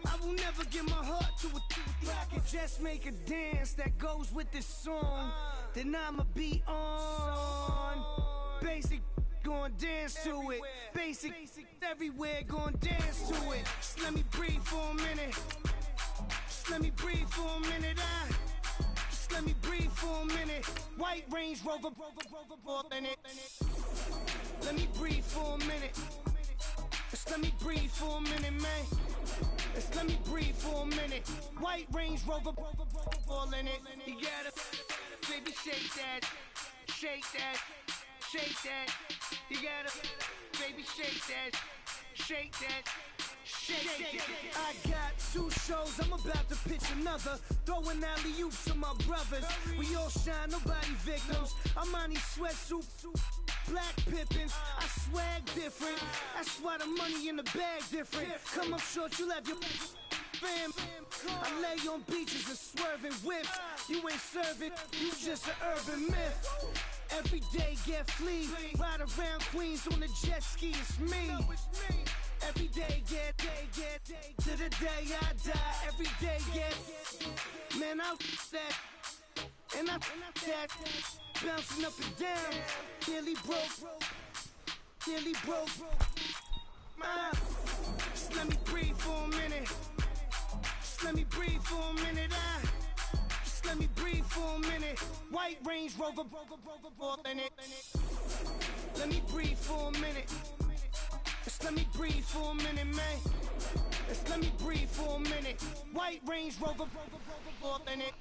I will never give my heart to a if I could just make a dance that goes with this song, then I'ma be on. Basic, gon' dance to it. Basic, everywhere, gon' dance to it. Just let me breathe for a minute. Just let me breathe for a minute. Just let me breathe for a minute. White Range Rover, in it. Let me breathe for a minute. Just let me breathe for a minute, man. Just let me breathe for a minute. White Range Rover, all in it. You gotta, baby, shake that, shake that, shake that. You gotta, baby, shake that, shake that. Shake it. I got 2 shows, I'm about to pitch another. Throwing alley-oops to my brothers. We all shine, nobody victims. I'm on these sweatsuits, black Pippins. I swag different. That's why the money in the bag different. Come up short, you left your fam. I lay on beaches and swerving whips. You ain't serving, you just an urban myth. Every day get flea. Ride around Queens on a jet ski, it's me. Every day get to the day I die. Every day get, man, I that, and I that, bouncing up and down, nearly broke. Just let me breathe for a minute. Just let me breathe for a minute. Just let me breathe for a minute. White Range Rover, in it. Let me breathe for a minute. Just let me breathe for a minute, man. Just let me breathe for a minute. White Range Rover, in it.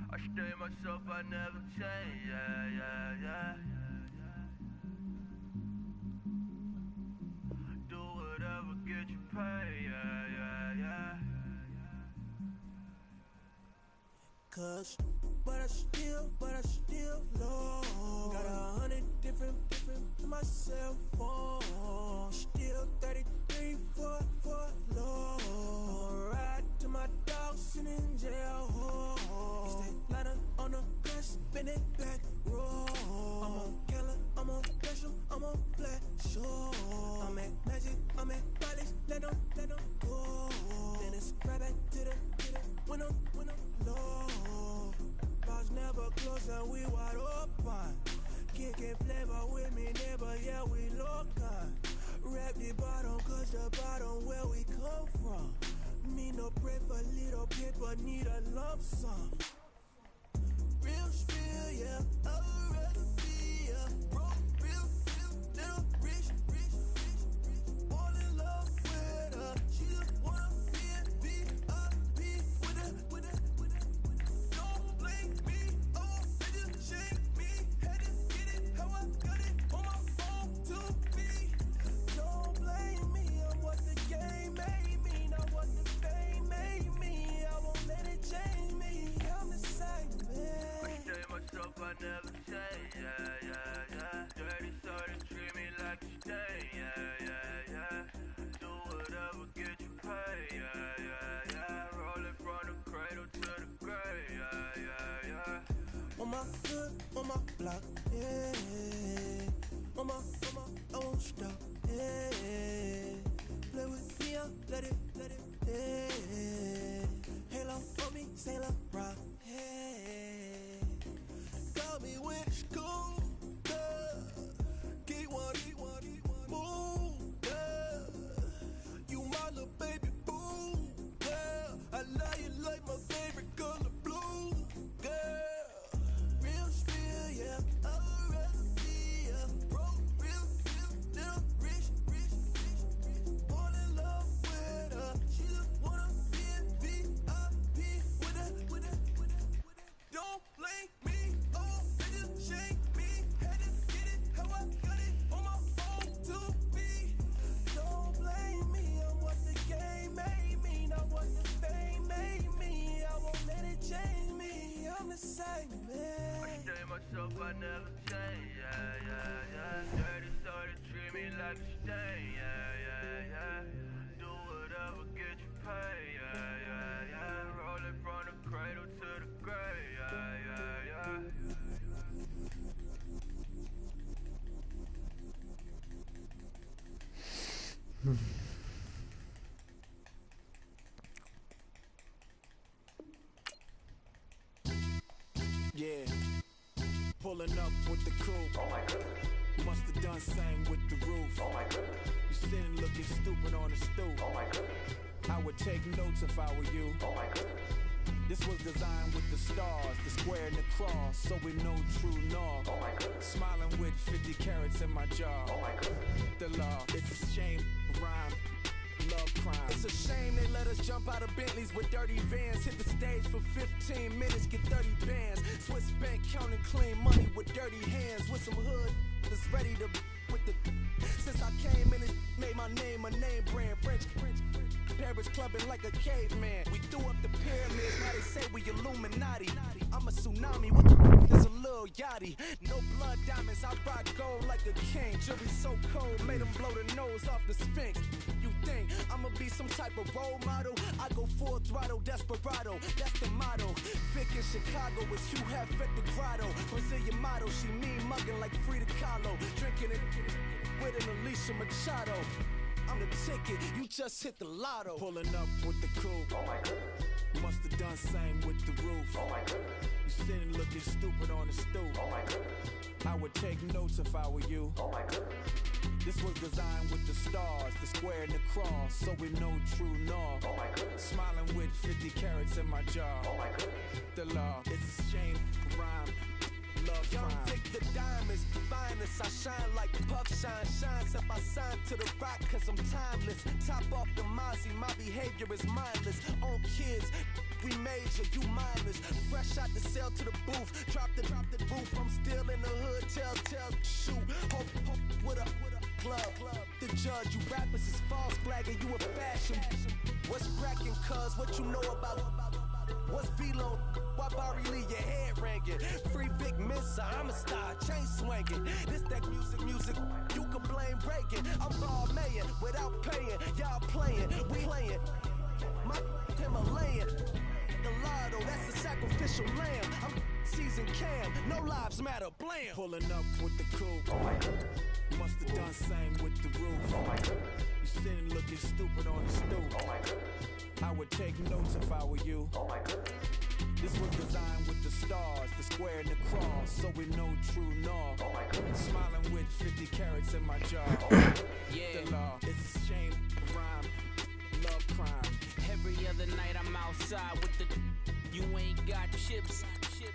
I stay myself, I never change, yeah. Do whatever, get you paid, yeah. Cause, but I still low. Got 100 different to my cell phone. Still 33 for low. Ride to my dog sitting in jail. Stay lighter on the grass, spin it back, roll. I'm on killer, I'm on special, I'm on flat show. I'm at magic, I'm at college, let them go. Then it's right back to the when I'm low. Bars never close and we wide open. Kicking flavor with me, neighbor, yeah, we local. Rap the bottom, cause the bottom where we come from. Me no pray for little paper, need a lump sum. Real spill, yeah, I'd rather be a broke, real, little rich. Fall in love with her, she just wanna be a VIP with her. Don't blame me, oh, they just shame me. Had to get it, how I got it on my phone to be. Don't blame me, I'm what the game made me, not what the fame made me. I won't let it change me, I'm the same man. I stay myself, I never change, yeah. Dirty soul, they treat me like a stain, yeah. Do whatever, get you paid, yeah. Rolling from the cradle to the grave, yeah. On my hood, on my block, yeah. On my, I won't stop, yeah. Play with me, I'll let it, yeah. Halo on me, Sailor Rock, yeah. Got me with school, yeah. Keep one, move, yeah. You my little baby boo, yeah. I love you like my favorite color blue, girl. Real spill, yeah. I'd rather be a broke, real, little rich. Fall in love with her, she just wanna be a VIP with her. Don't blame me, oh, they just shame me. Had to get it, how I got it on my phone to be. Don't blame me, I'm what the game made me, not what the fame made me. I won't let it change me, I'm the same I man. stay myself, I never change, yeah. Dirty like a stain, yeah, yeah, yeah. Do whatever get you paid, yeah, yeah, yeah. Roll it from the cradle to the grave, yeah, yeah, yeah. Yeah, pulling up with the coupe. Oh my goodness. Must have done same with the roof. Oh my goodness. You sitting looking stupid on the stoop. Oh my goodness. I would take notes if I were you. Oh my goodness. This was designed with the stars, the square and the cross, so we know true north. Oh my goodness. Smiling with 50 carats in my jaw. Oh my goodness. The law, it's a shame, rhyme, love crime. It's a shame they let us jump out of Bentleys with dirty vans. Hit the stage for 15 minutes, get 30 bands. Swiss bank counting clean money with dirty hands. With some hood that's ready to with the. Since I came in, it made my name a name brand. French. Paris clubbing like a caveman. We threw up the pyramids, now they say we Illuminati. I'm a tsunami, what the is a little yachty. No blood diamonds, I rock gold like a king. Jury so cold, made them blow the nose off the Sphinx. You think I'ma be some type of role model? I go full throttle, desperado, that's the motto. Vic in Chicago is Hugh Hef at the grotto. Brazilian model, she mean mugging like Frida Kahlo. Drinking it with an Alicia Machado. I'm the ticket, you just hit the lotto. Pulling up with the coupe. Oh my goodness. Must have done same with the roof. Oh my goodness. You sitting looking stupid on the stoop. Oh my goodness. I would take notes if I were you. Oh my goodness. This was designed with the stars, the square and the cross, so we know true north. Oh my goodness. Smiling with 50 carats in my jaw. Oh my goodness. The law, it's a shame, rhyme, love Young crime. Vic, the diamonds, finest. I shine like puff shine, shines up. I sign to the rock cause I'm timeless. Top off the Mozzie, my behavior is mindless. On kids, we major, you minors. Fresh out the cell to the booth, drop the booth. I'm still in the hood, tell, shoot. Hope with a club. The judge, you rappers is false flagging, you a fashion. What's cracking, cuz? What you know about? What's Velo? Why Barry leave your head ringing? Free Vic Mensa, I'm a star, chain swinging. This that music, you can blame Reagan. I'm ball mayin' without paying, y'all playing, we playing. My Himalayan, the lotto, that's a sacrificial lamb. I'm season cam, no lives matter, blam. Pulling up with the coupe. Oh my goodness. Must have done same with the roof. Oh my goodness. You sitting looking stupid on the stoop. Oh my goodness. I would take notes if I were you. Oh my goodness. This was designed with the stars, the square and the cross, so we know true north. Oh my goodness. Smiling with 50 carats in my jaw. Oh my goodness. The law, it's a shame, rhyme, love crime. Every other night I'm outside with the. You ain't got chips.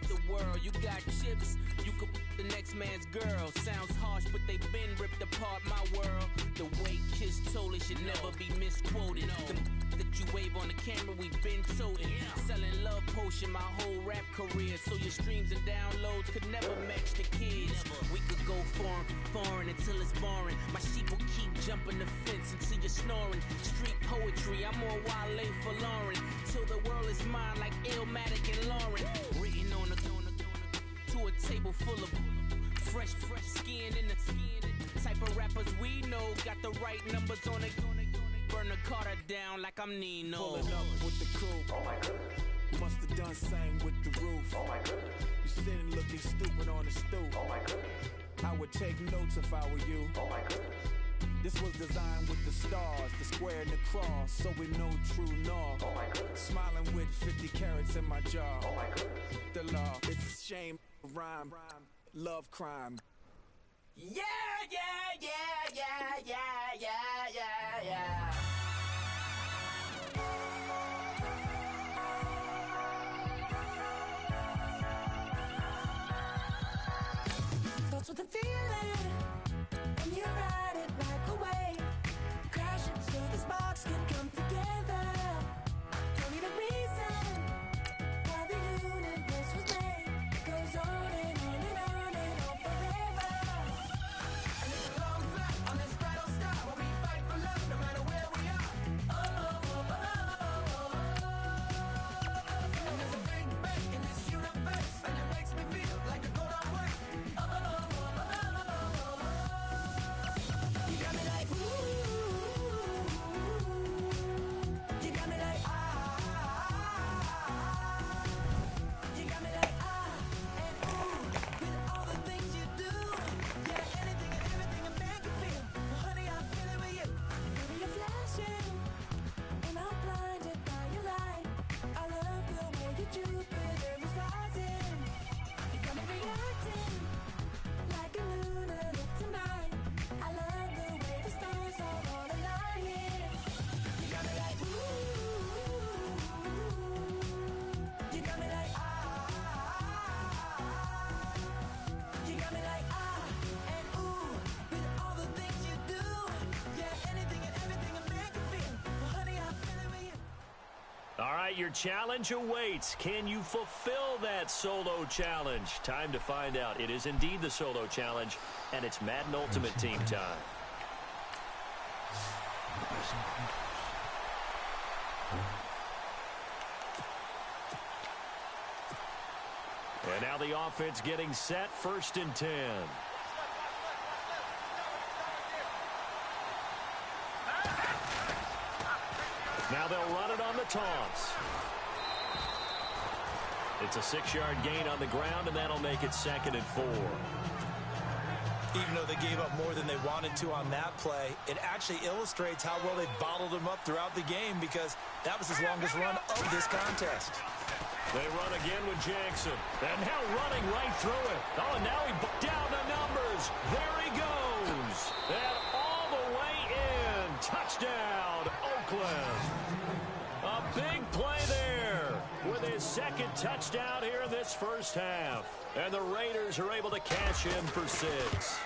The world, you got chips. You could the next man's girl. Sounds harsh, but they been ripped apart my world. The way Kiss told it should never be misquoted. The that you wave on the camera, we been toting. Selling love potion my whole rap career. So your streams and downloads could never match the kids. We could go foreign until it's boring. My sheep will keep jumping the fence until you're snoring. Street poetry, I'm more Wale for Lauren. Till the world is mine like Illmatic and Lauren. Written on a to a table full of fresh skin in the type of rappers we know. Got the right numbers on it. Burn the Carter down like I'm Nino. Pulling up with the coupe. Oh my goodness. Must have done same with the roof. Oh my goodness. You sitting looking stupid on the stoop. Oh my goodness. I would take notes if I were you. Oh my goodness. This was designed with the stars, the square and the cross, so we know true north. Oh my goodness. Smiling with 50 carats in my jaw. Oh my goodness. The law, it's a shame, rhyme, love crime. Yeah. Starts with a feeling, and you ride it like a wave. Crashing so the sparks can come together. Don't need a reason why the universe was made. Goes on and on and on and on forever. And it's a long flight on this battle star where we fight for love no matter where we are. And there's a big bang in this universe, and it makes me feel like a golden word. right, your challenge awaits. Can you fulfill that solo challenge? Time to find out. It is indeed the solo challenge, and it's Madden Ultimate Team time. And now the offense getting set, 1st and 10. Now they'll run it on the toss. It's a 6-yard gain on the ground, and that'll make it 2nd and 4. Even though they gave up more than they wanted to on that play, it actually illustrates how well they bottled him up throughout the game because that was his longest run of this contest. They run again with Jackson. And now running right through it. Oh, and now he down the numbers. There he goes. And all the way in. Touchdown, Oakland. A big play there with his 2nd touchdown here in this 1st half. And the Raiders are able to cash in for 6.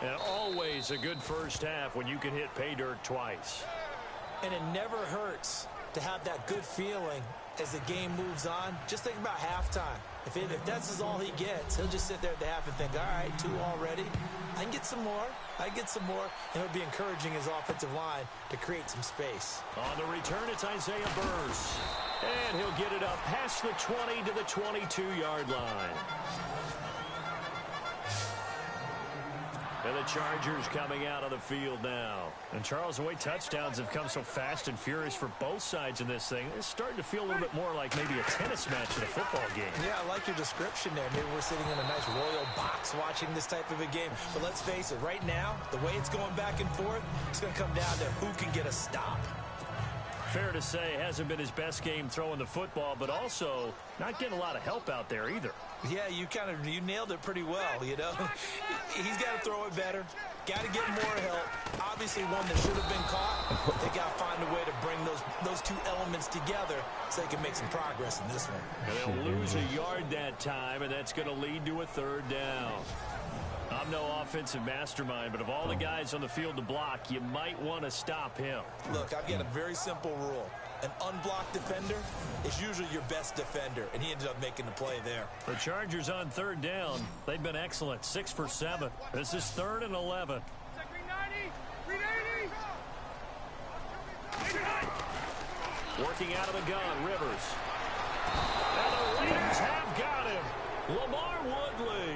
And always a good 1st half when you can hit pay dirt twice. And it never hurts to have that good feeling as the game moves on. Just think about halftime. If that's all he gets, he'll just sit there at the half and think, all right, 2 already. I can get some more. I get some more. And it'll be encouraging his offensive line to create some space. On the return, it's Isaiah Burse. And he'll get it up past the 20 to the 22-yard line. And the Chargers coming out of the field now. And Charles, the way touchdowns have come so fast and furious for both sides in this thing, it's starting to feel a little bit more like maybe a tennis match in a football game. Yeah, I like your description there. Maybe we're sitting in a nice royal box watching this type of a game. But let's face it, right now, the way it's going back and forth, it's going to come down to who can get a stop. Fair to say, hasn't been his best game throwing the football, but also not getting a lot of help out there either. Yeah, you nailed it pretty well, you know. He's got to throw it better. Got to get more help. Obviously, one that should have been caught. They got to find a way to bring those 2 elements together so they can make some progress in this one. And they'll lose a yard that time, and that's going to lead to a 3rd down. I'm no offensive mastermind, but of all the guys on the field to block, you might want to stop him. Look, I've got a very simple rule. An unblocked defender is usually your best defender, and he ended up making the play there. The Chargers on 3rd down. They've been excellent, 6 for 7. This is 3rd and 11. Working out of the gun, Rivers. And the Raiders have got him. Lamar Woodley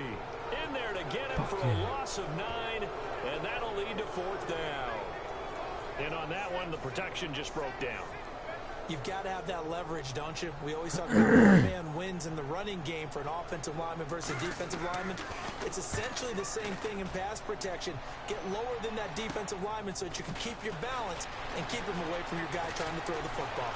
in there to get him for a loss of 9, and that'll lead to 4th down. And on that one, the protection just broke down. You've got to have that leverage, don't you? We always talk about one man wins in the running game for an offensive lineman versus a defensive lineman. It's essentially the same thing in pass protection. Get lower than that defensive lineman so that you can keep your balance and keep him away from your guy trying to throw the football.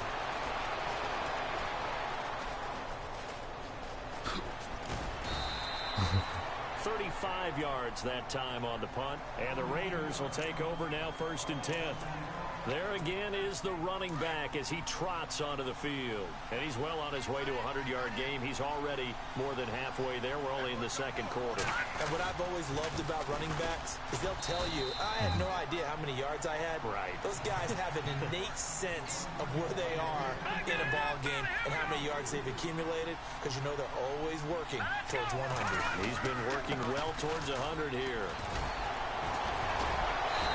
35 yards that time on the punt. And the Raiders will take over now, 1st and 10. There again is the running back as he trots onto the field. And he's well on his way to a 100-yard game. He's already more than halfway there. We're only in the 2nd quarter. And what I've always loved about running backs is they'll tell you, I had no idea how many yards I had. Right. Those guys have an innate sense of where they are in a ball game and how many yards they've accumulated because you know they're always working towards 100. He's been working well towards 100 here.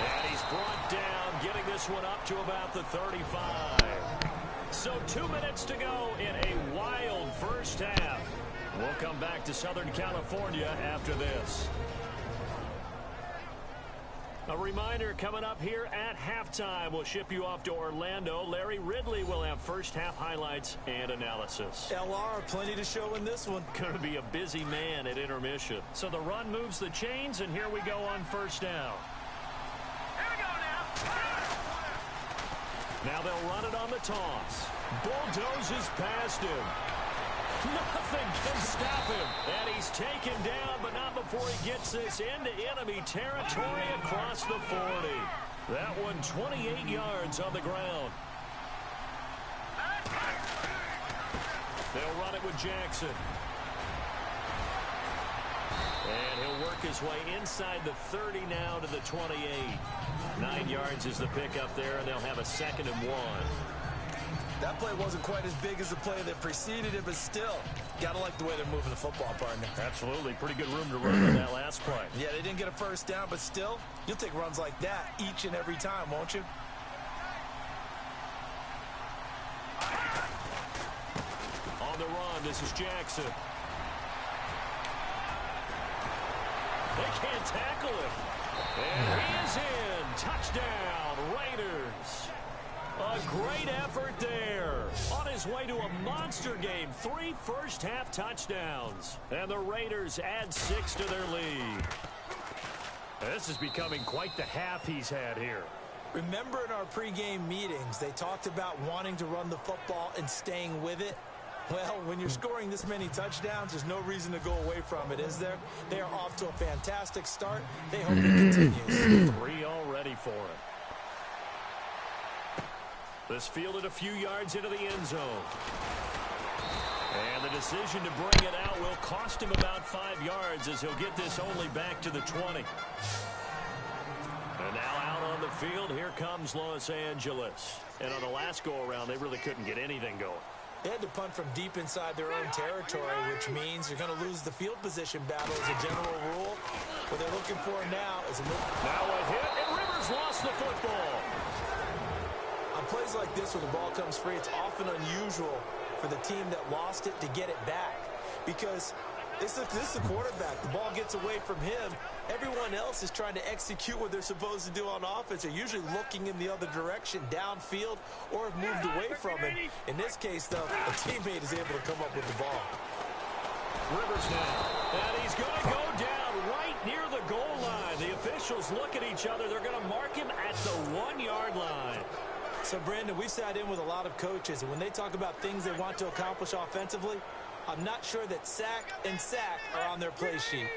And he's brought down, getting this one up to about the 35. So 2 minutes to go in a wild 1st half. We'll come back to Southern California after this. A reminder coming up here at halftime. We'll ship you off to Orlando. Larry Ridley will have 1st half highlights and analysis. LR, plenty to show in this one. Going to be a busy man at intermission. So the run moves the chains, and here we go on 1st down. Now they'll run it on the toss. Bulldozes past him. Nothing can stop him. And he's taken down, but not before he gets this into enemy territory across the 40. That one 28 yards on the ground. They'll run it with Jackson. And he'll work his way inside the 30 now to the 28. 9 yards is the pickup there, and they'll have a 2nd and 1. That play wasn't quite as big as the play that preceded it, but still, got to like the way they're moving the football, partner. Absolutely. Pretty good room to run on that last play. Yeah, they didn't get a first down, but still, you'll take runs like that each and every time, won't you? On the run, this is Jackson. They can't tackle him. And he is in. Touchdown, Raiders. A great effort there. On his way to a monster game. 3 first-half touchdowns. And the Raiders add 6 to their lead. This is becoming quite the half he's had here. Remember in our pregame meetings, they talked about wanting to run the football and staying with it? Well, when you're scoring this many touchdowns, there's no reason to go away from it, is there? They are off to a fantastic start. They hope it continues. 3 already for him. This fielded a few yards into the end zone. And the decision to bring it out will cost him about 5 yards as he'll get this only back to the 20. And now out on the field, here comes Los Angeles. And on the last go-around, they really couldn't get anything going. They had to punt from deep inside their own territory, which means you're going to lose the field position battle as a general rule. What they're looking for now is a move. Now a hit, and Rivers lost the football. On plays like this where the ball comes free, it's often unusual for the team that lost it to get it back. Because this is the quarterback. The ball gets away from him. Everyone else is trying to execute what they're supposed to do on offense. They're usually looking in the other direction, downfield, or have moved away from him. In this case, though, a teammate is able to come up with the ball. Rivers now. And he's going to go down right near the goal line. The officials look at each other. They're going to mark him at the 1-yard line. So, Brandon, we've sat in with a lot of coaches, and when they talk about things they want to accomplish offensively, I'm not sure that sack and sack are on their play sheet.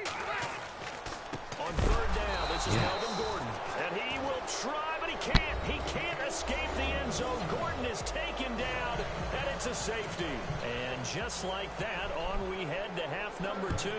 On 3rd down, this is Melvin Gordon. And he will try, but he can't. He can't escape the end zone. Gordon is taken down, and it's a safety. And just like that, on we head to half number 2.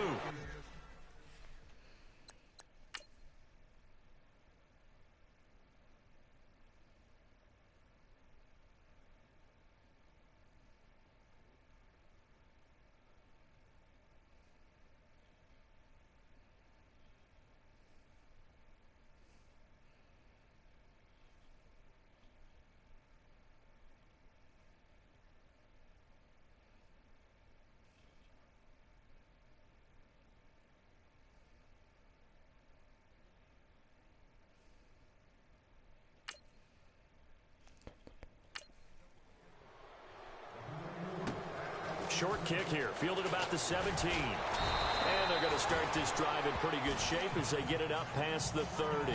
Short kick here, fielded about the 17. And they're going to start this drive in pretty good shape as they get it up past the 30.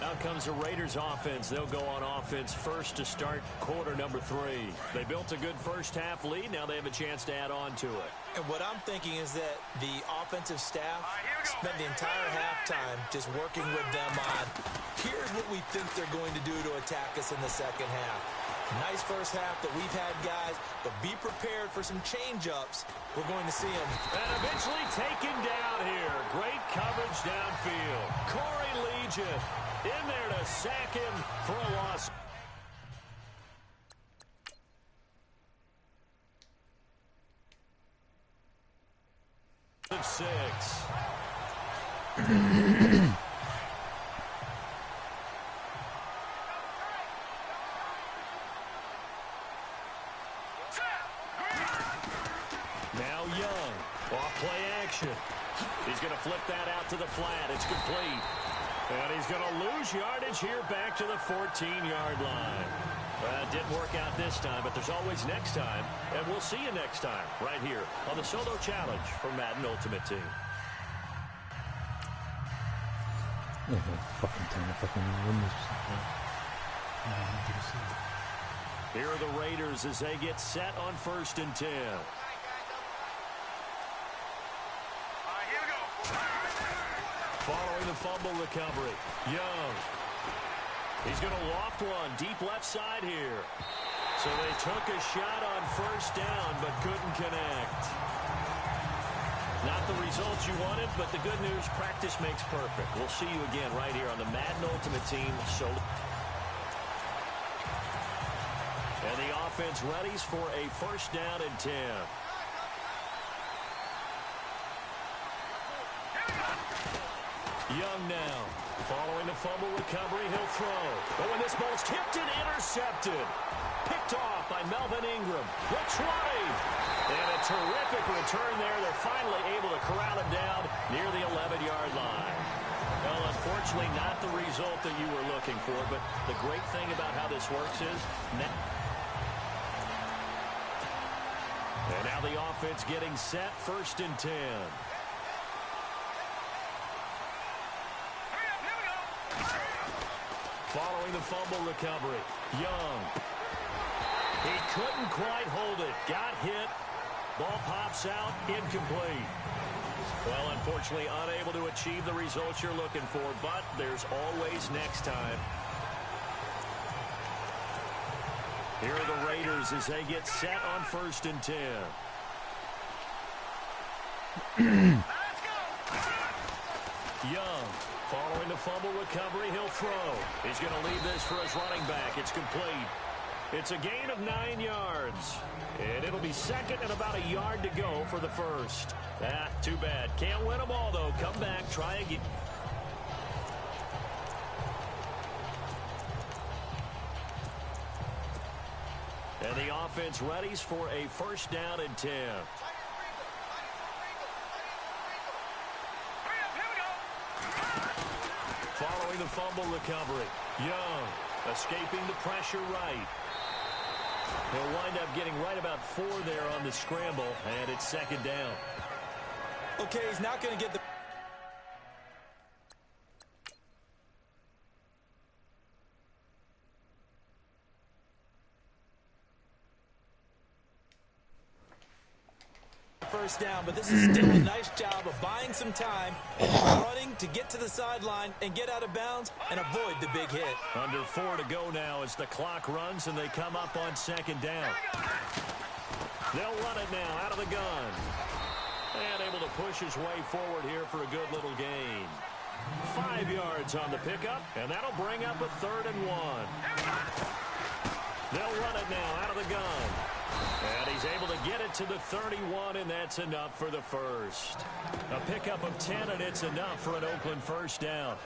Out comes the Raiders offense. They'll go on offense first to start quarter number 3. They built a good first-half lead. Now they have a chance to add on to it. And what I'm thinking is that the offensive staff spent the entire halftime just working with them on, here's what we think they're going to do to attack us in the second half. Nice first half that we've had, guys, but be prepared for some change-ups. We're going to see them. And eventually taken down here. Great coverage downfield. Corey Legion in there to sack him for a loss. Of 6. Now Young, off play action. He's going to flip that out to the flat. It's complete. And he's going to lose yardage here back to the 14-yard line. Didn't work out this time, but there's always next time. And we'll see you next time right here on the Solo Challenge for Madden Ultimate Team. Here are the Raiders as they get set on 1st and 10. Following the fumble recovery, Young. He's going to loft one deep left side here. So they took a shot on 1st down but couldn't connect. Not the results you wanted, but the good news, practice makes perfect. We'll see you again right here on the Madden Ultimate Team Solo. offense readies for a first down and 10. Young now. Following the fumble recovery, he'll throw. Oh, and this ball's tipped and intercepted. Picked off by Melvin Ingram. The 20. And a terrific return there. They're finally able to corral him down near the 11-yard line. Well, unfortunately, not the result that you were looking for, but the great thing about how this works is and now the offense getting set, first and 10. Following the fumble recovery, Young. He couldn't quite hold it. Got hit. Ball pops out, incomplete. Well, unfortunately, unable to achieve the results you're looking for, but there's always next time. Here are the Raiders as they get set on first and 10. Young, following the fumble recovery, he'll throw. He's going to leave this for his running back. It's complete. It's a gain of 9 yards. And it'll be second and about a yard to go for the first. Too bad. Can't win them all, though. Come back, try again. And the offense readies for a first down and 10. Following the fumble recovery, Young escaping the pressure right. He'll wind up getting right about 4 there on the scramble, and it's second down. Okay, he's not going to get the... first down, but this is still a nice job of buying some time, running to get to the sideline and get out of bounds and avoid the big hit. Under 4 to go now as the clock runs and they come up on second down. They'll run it now out of the gun. And able to push his way forward here for a good little gain. 5 yards on the pickup, and that'll bring up a 3rd and 1. They'll run it now out of the gun. And he's able to get it to the 31, and that's enough for the first. A pickup of 10, and it's enough for an Oakland first down.